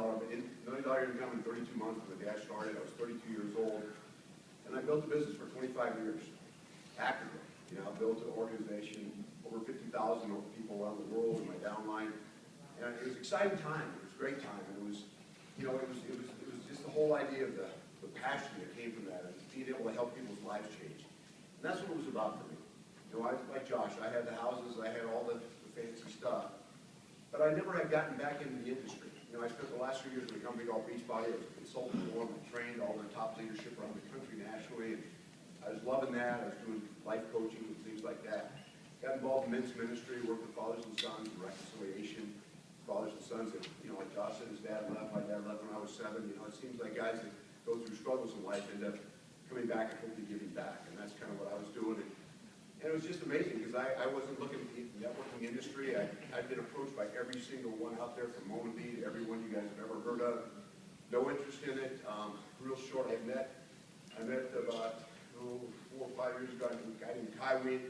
$1 income in 32 months when the dad started. I was 32 years old, and I built a business for 25 years, actively. You know, I built an organization, over 50,000 people around the world in my downline, and it was an exciting time. It was a great time, and it was, you know, it was just the whole idea of the passion that came from that, and being able to help people's lives change. And that's what it was about for me. You know, like Josh, I had the houses, I had all the fancy stuff, but I never had gotten back into the industry. You know, I spent the last 3 years with a company called Beachbody. I was a consultant for them. I trained all their top leadership around the country nationally, and I was loving that. I was doing life coaching and things like that. Got involved in men's ministry, worked with fathers and sons, reconciliation, fathers and sons that, you know, like Josh said, his dad left, my dad left when I was 7. You know, it seems like guys that go through struggles in life end up coming back and hopefully giving back, and that's kind of what I was doing. And it was just amazing because I wasn't looking at the networking industry. I'd been approached by every single one out there from Moment to every one you guys have ever heard of. No interest in it. Real short, I met about 4 or 5 years ago, a guy named Kai Wien.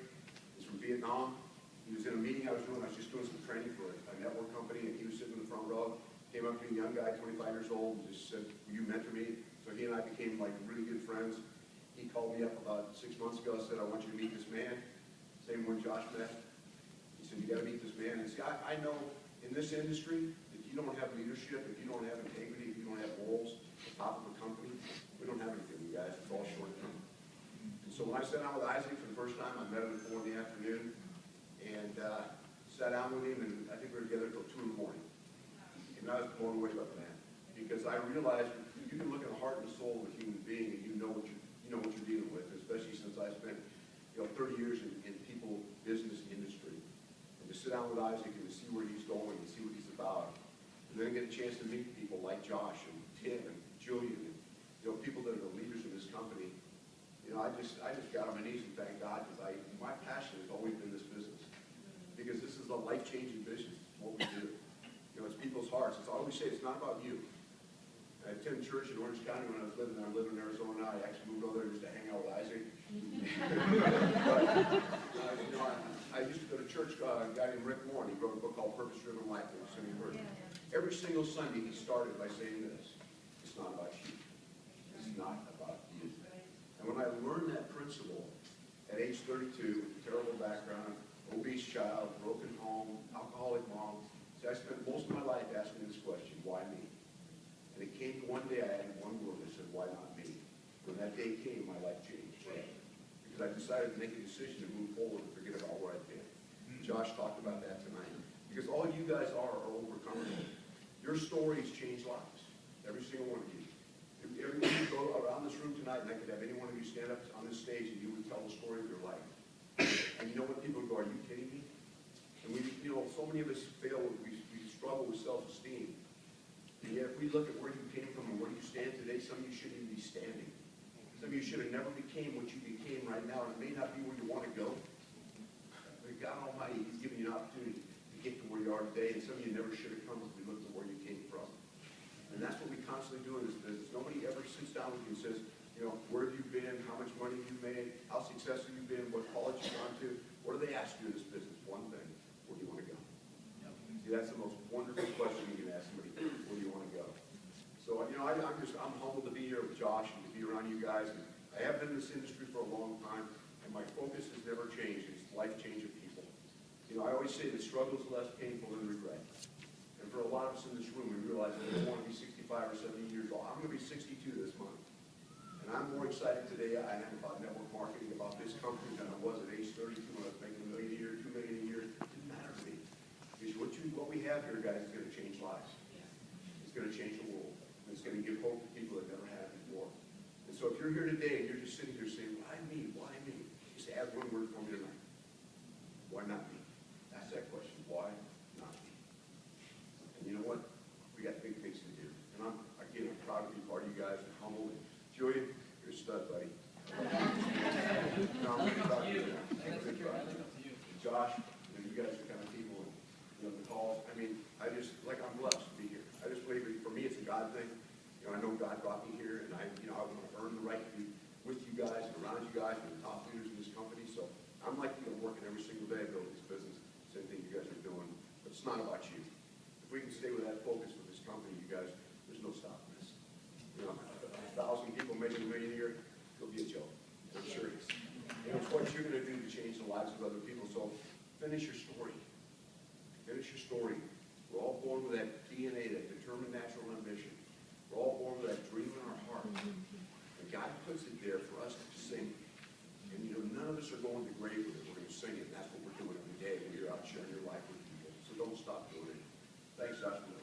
He's from Vietnam. He was in a meeting I was doing. I was just doing some training for a network company, and he was sitting in the front row. Came up to me, a young guy, 25 years old, and just said, "Will you mentor me?" So he and I became like really good friends. He called me up about 6 months ago and said, "I want you to meet this man." Same one Josh met. He said, "You got to meet this man." And see, I know in this industry, if you don't have leadership, if you don't have integrity, if you don't have morals at the top of a company, we don't have anything, you guys. It's all short term. And so when I sat down with Isaac for the first time, I met him at 4 in the afternoon and sat down with him, and I think we were together until 2 in the morning. And I was blown away by the man because I realized you can look at the heart and the soul of a human being and you know what you're dealing with, especially since I spent 30 years in people, business, industry. And to sit down with Isaac and to see where he's going and see what he's about. And then get a chance to meet people like Josh and Tim and Julian and people that are the leaders of this company. I just got on my knees and thanked God because my passion has always been this business. Because this is a life-changing business, what we do. It's people's hearts. I always say it's not about you. I attended church in Orange County when I was living there. I live in Arizona now. I actually moved over there just to hang out with Isaac. But, I used to go to church. A guy named Rick Warren, he wrote a book called Purpose Driven Life. Every single Sunday he started by saying this: "It's not about you. It's not about you." And when I learned that principle at age 32, with a terrible background, obese child, broken home, alcoholic mom, I spent most of my life asking this question: why me? And it came one day, I added one word. I said, "Why not me?" When that day came, my life changed. Because I decided to make a decision to move forward and forget about where I've been. Josh talked about that tonight. Because all you guys are overcomers. Your stories change lives. Every single one of you. Every time you go around this room tonight, and I could have any one of you stand up on this stage and you would tell the story of your life. And you know what? People would go, "Are you kidding me?" And so many of us fail. We struggle with self-esteem. And yet, if we look at where you came from and where you stand today, some of you shouldn't even be standing. Some of you should have never became what you became right now, and it may not be where you want to go. But God Almighty, He's given you an opportunity to get to where you are today, and some of you never should have come if we looked at where you came from. And that's what we constantly do in this business. Nobody ever sits down with you and says, where have you been, how much money have you made, how successful you've been, what college you've gone to. What do they ask you in this business? One thing: where do you want to go? See, that's the most wonderful question you can ask somebody. Where do you want to go? So, I'm humbled to be here with Josh and to be around you guys. And I have been in this industry for a long time, and my focus has never changed. It's life-changing people. I always say that struggle is less painful than regret. And for a lot of us in this room, we realize that we want to be 65 or 70 years old. I'm going to be 62 this month. And I'm more excited today I am about network marketing, about this company, than I was at age 32 when I was making $1 million a year, $2 million a year. It didn't matter to me. Because what we have here, guys, is going to change lives. It's going to change the world. And it's going to give hope to people that never had it before. And so if you're here today and you're just sitting here saying, "Why me? Why me?" Just add one word for me tonight. Why not me? Ask that question. Why not me? And you know what? We got big things to do. And I'm proud to be part of you guys and humbled. And Julian, you're a stud, buddy. I'm really proud of you. Josh, you guys are the kind of people, the calls. I'm blessed to be here. I just believe for me it's a God thing. I know God brought me here, and I want to earn the right to be with you guys and around you guys and the top leaders in this company. So I'm working every single day to build this business. of other people. So finish your story. Finish your story. We're all born with that DNA, that determined natural ambition. We're all born with that dream in our heart. And God puts it there for us to sing. And you know, none of us are going to the grave with it. We're going to sing it. And that's what we're doing every day when you're out sharing your life with people. So don't stop doing it. Thanks, Josh.